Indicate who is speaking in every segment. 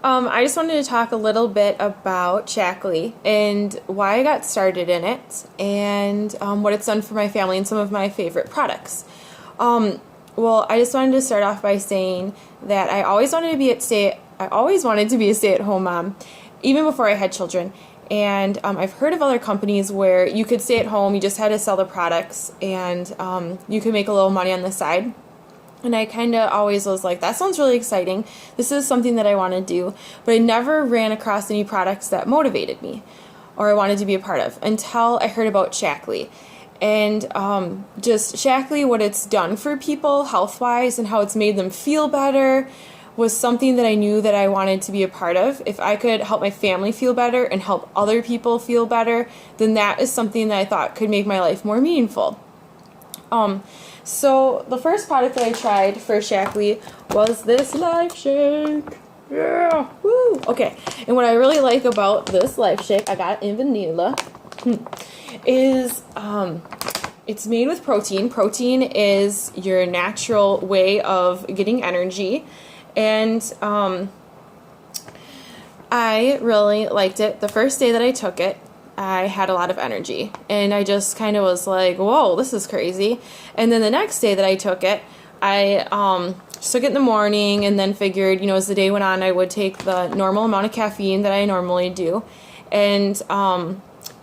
Speaker 1: I just wanted to talk a little bit about Shaklee and why I got started in it and what it's done for my family and some of my favorite products. Well, I just wanted to start off by saying that I always wanted to be a stay-at-home mom, even before I had children. And I've heard of other companies where you could stay at home, you just had to sell the products, and you could make a little money on the side. And I kind of always was like, that sounds really exciting. This is something that I want to do. But I never ran across any products that motivated me or I wanted to be a part of until I heard about Shaklee. And just Shaklee, what it's done for people health-wise and how it's made them feel better was something that I knew that I wanted to be a part of. If I could help my family feel better and help other people feel better, then that is something that I thought could make my life more meaningful. So the first product that I tried for Shaklee was this Life Shake. Yeah, woo! Okay, and what I really like about this Life Shake, I got it in vanilla, is it's made with protein. Protein is your natural way of getting energy, and I really liked it. The first day that I took it, I had a lot of energy, and I just kind of was like, whoa, this is crazy. And then the next day that I took it, I took it in the morning and then figured, as the day went on, I would take the normal amount of caffeine that I normally do. And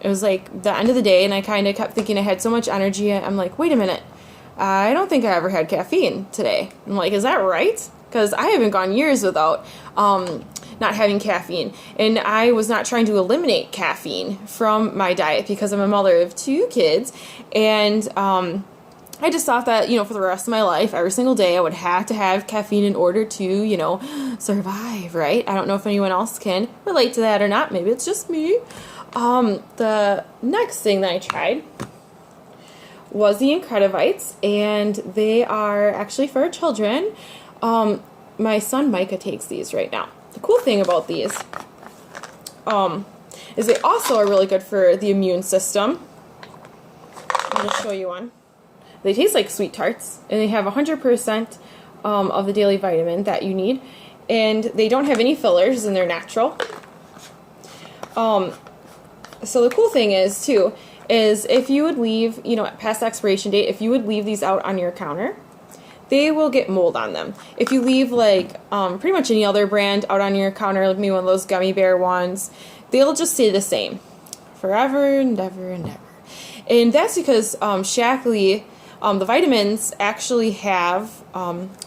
Speaker 1: it was like the end of the day, and I kind of kept thinking I had so much energy. I'm like, wait a minute, I don't think I ever had caffeine today. I'm like, is that right? Because I haven't gone years without not having caffeine, and I was not trying to eliminate caffeine from my diet because I'm a mother of 2 kids, and I just thought that, for the rest of my life, every single day, I would have to have caffeine in order to, survive, right? I don't know if anyone else can relate to that or not. Maybe it's just me. The next thing that I tried was the Incredivites, and they are actually for children. My son Micah takes these right now. The cool thing about these is they also are really good for the immune system. I'll just show you one. They taste like sweet tarts, and they have 100% of the daily vitamin that you need, and they don't have any fillers, and they're natural. So the cool thing is, too, is if you would leave, past the expiration date, if you would leave these out on your counter, they will get mold on them. If you leave pretty much any other brand out on your counter, like maybe one of those gummy bear ones, they'll just stay the same forever and ever and ever. And that's because Shaklee, the vitamins actually have,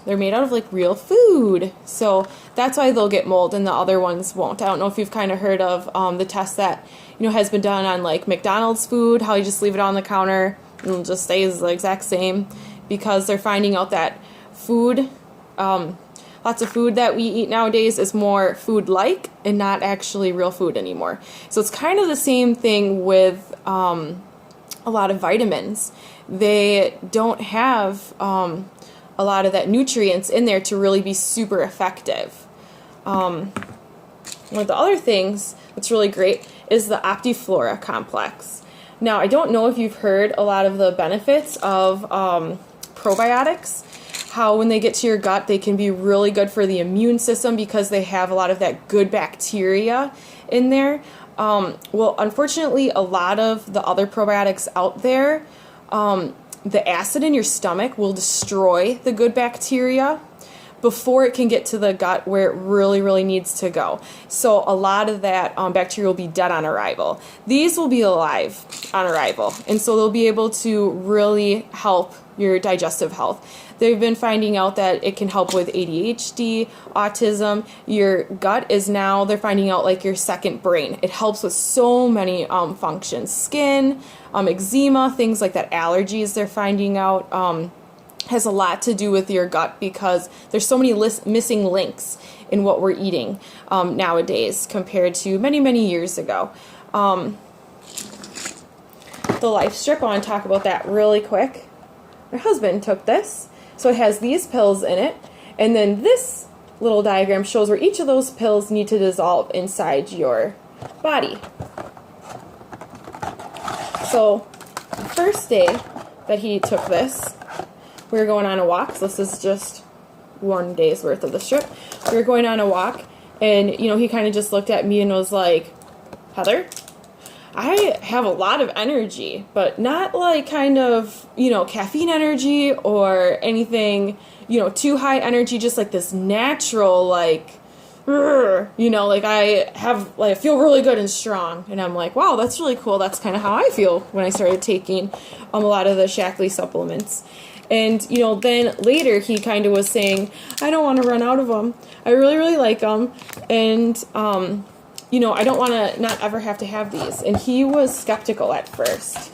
Speaker 1: they're made out of real food. So that's why they'll get mold and the other ones won't. I don't know if you've kind of heard of the test that has been done on McDonald's food, how you just leave it on the counter and it just stays the exact same. Because they're finding out that food, lots of food that we eat nowadays is more food-like and not actually real food anymore. So it's kind of the same thing with a lot of vitamins. They don't have a lot of that nutrients in there to really be super effective. One of the other things that's really great is the Optiflora complex. Now, I don't know if you've heard a lot of the benefits of probiotics, how when they get to your gut, they can be really good for the immune system because they have a lot of that good bacteria in there. Well, unfortunately, a lot of the other probiotics out there, the acid in your stomach will destroy the good bacteria before it can get to the gut where it really, really needs to go. So a lot of that bacteria will be dead on arrival. These will be alive on arrival, and so they'll be able to really help your digestive health. They've been finding out that it can help with ADHD, autism. Your gut is now, they're finding out, your second brain. It helps with so many functions. Skin, eczema, things like that, allergies they're finding out. Has a lot to do with your gut because there's so many missing links in what we're eating nowadays compared to many, many years ago. The Life Strip, I want to talk about that really quick. My husband took this, so it has these pills in it, and then this little diagram shows where each of those pills need to dissolve inside your body. So the first day that he took this, we were going on a walk, so this is just one day's worth of the strip. We were going on a walk, And, he kind of just looked at me and was like, Heather, I have a lot of energy, but not like kind of, caffeine energy or anything, too high energy, just like this natural, like, like I feel really good and strong. And I'm like, wow, that's really cool. That's kind of how I feel when I started taking a lot of the Shaklee supplements. And, then later he kind of was saying, I don't want to run out of them. I really, really like them. And, I don't want to not ever have to have these. And he was skeptical at first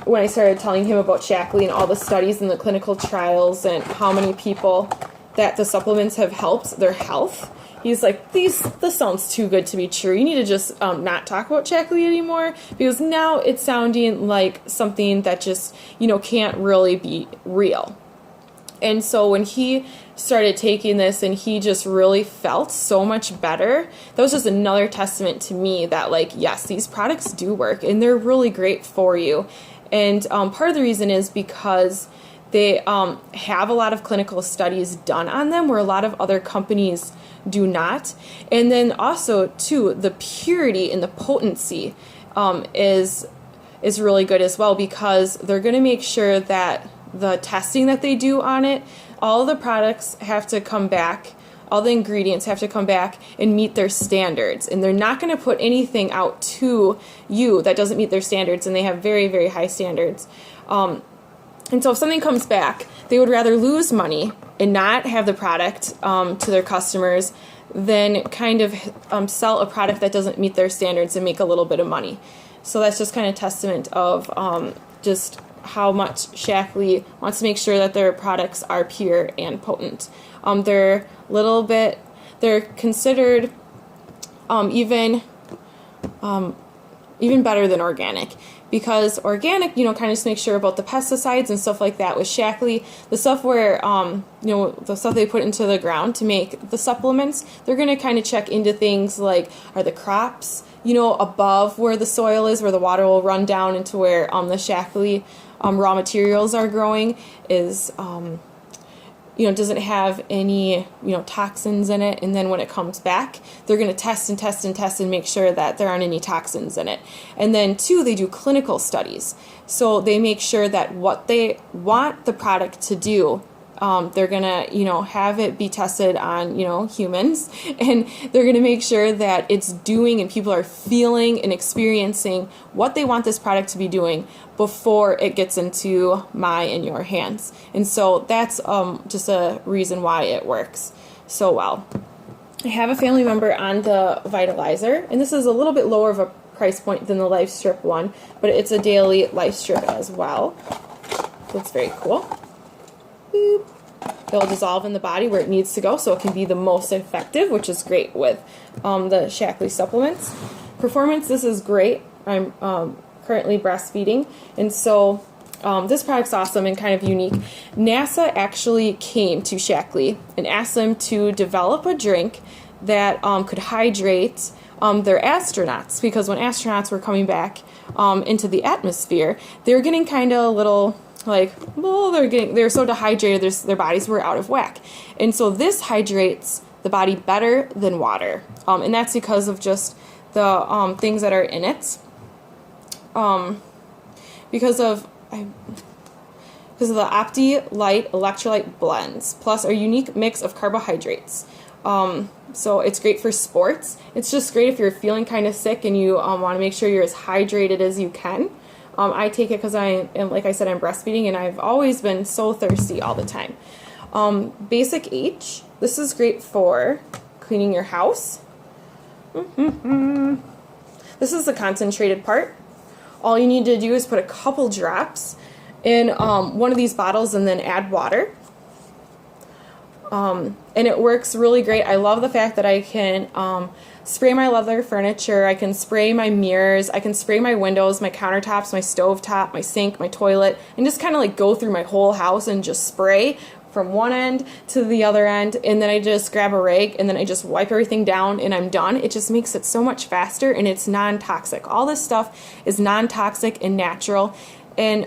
Speaker 1: when I started telling him about Shaklee and all the studies and the clinical trials and how many people that the supplements have helped their health. He's like, this sounds too good to be true. You need to just not talk about Shaklee anymore, because now it's sounding like something that just, can't really be real. And so when he started taking this and he just really felt so much better, that was just another testament to me that, like, yes, these products do work and they're really great for you. And part of the reason is because they have a lot of clinical studies done on them where a lot of other companies do not. And then also, too, the purity and the potency is really good as well, because they're going to make sure that the testing that they do on it, all the products have to come back, all the ingredients have to come back and meet their standards. And they're not going to put anything out to you that doesn't meet their standards, and they have very, very high standards. And so if something comes back, they would rather lose money and not have the product to their customers than kind of sell a product that doesn't meet their standards and make a little bit of money. So that's just kind of testament of just how much Shaklee wants to make sure that their products are pure and potent. They're considered even better than organic. Because organic, kind of just make sure about the pesticides and stuff like that. With Shaklee, the stuff where, the stuff they put into the ground to make the supplements, they're going to kind of check into things like, are the crops, above where the soil is, where the water will run down into where the Shaklee raw materials are growing, is, doesn't have any, toxins in it. And then when it comes back, they're going to test and test and test and make sure that there aren't any toxins in it. And then, too, they do clinical studies. So they make sure that what they want the product to do, they're going to, have it be tested on, humans. And they're going to make sure that it's doing and people are feeling and experiencing what they want this product to be doing before it gets into my and your hands. And so that's just a reason why it works so well. I have a family member on the Vitalizer, and this is a little bit lower of a price point than the Life Strip one, but it's a daily Life Strip as well. So it's very cool. Boop. It'll dissolve in the body where it needs to go, so it can be the most effective, which is great with the Shaklee supplements. Performance, this is great. I'm currently breastfeeding, and so this product's awesome and kind of unique. NASA actually came to Shaklee and asked them to develop a drink that could hydrate their astronauts, because when astronauts were coming back into the atmosphere, they were getting kind of a little they're so dehydrated, their bodies were out of whack. And so this hydrates the body better than water. And that's because of just the things that are in it. Because of the Opti-Light electrolyte blends, plus a unique mix of carbohydrates. So it's great for sports. It's just great if you're feeling kind of sick and you want to make sure you're as hydrated as you can. I take it because like I said, I'm breastfeeding, and I've always been so thirsty all the time. Basic H, this is great for cleaning your house. This is the concentrated part. All you need to do is put a couple drops in one of these bottles and then add water. And it works really great. I love the fact that I can spray my leather furniture, I can spray my mirrors, I can spray my windows, my countertops, my stovetop, my sink, my toilet, and just kind of like go through my whole house and just spray from one end to the other end, and then I just grab a rag and then I just wipe everything down and I'm done. It just makes it so much faster, and it's non-toxic. All this stuff is non-toxic and natural, and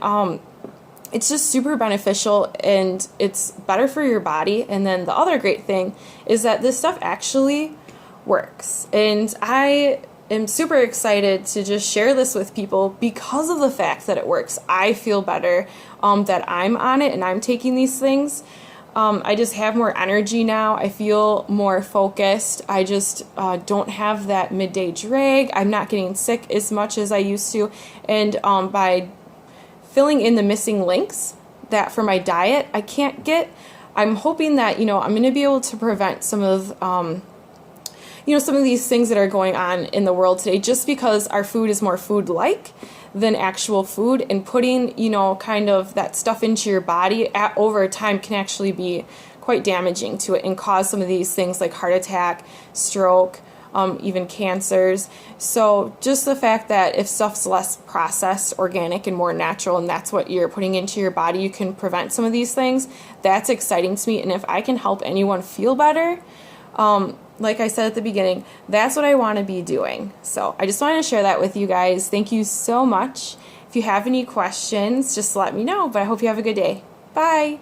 Speaker 1: it's just super beneficial, and it's better for your body. And then the other great thing is that this stuff actually works. And I am super excited to just share this with people because of the fact that it works. I feel better that I'm on it and I'm taking these things. I just have more energy now. I feel more focused. I just don't have that midday drag. I'm not getting sick as much as I used to. And by filling in the missing links that for my diet I can't get, I'm hoping that, I'm going to be able to prevent some of some of these things that are going on in the world today, just because our food is more food-like than actual food, and putting, kind of that stuff into your body over time can actually be quite damaging to it and cause some of these things like heart attack, stroke, even cancers. So just the fact that if stuff's less processed, organic, and more natural, and that's what you're putting into your body, you can prevent some of these things, that's exciting to me. And if I can help anyone feel better, like I said at the beginning, that's what I want to be doing. So I just wanted to share that with you guys. Thank you so much. If you have any questions, just let me know. But I hope you have a good day. Bye.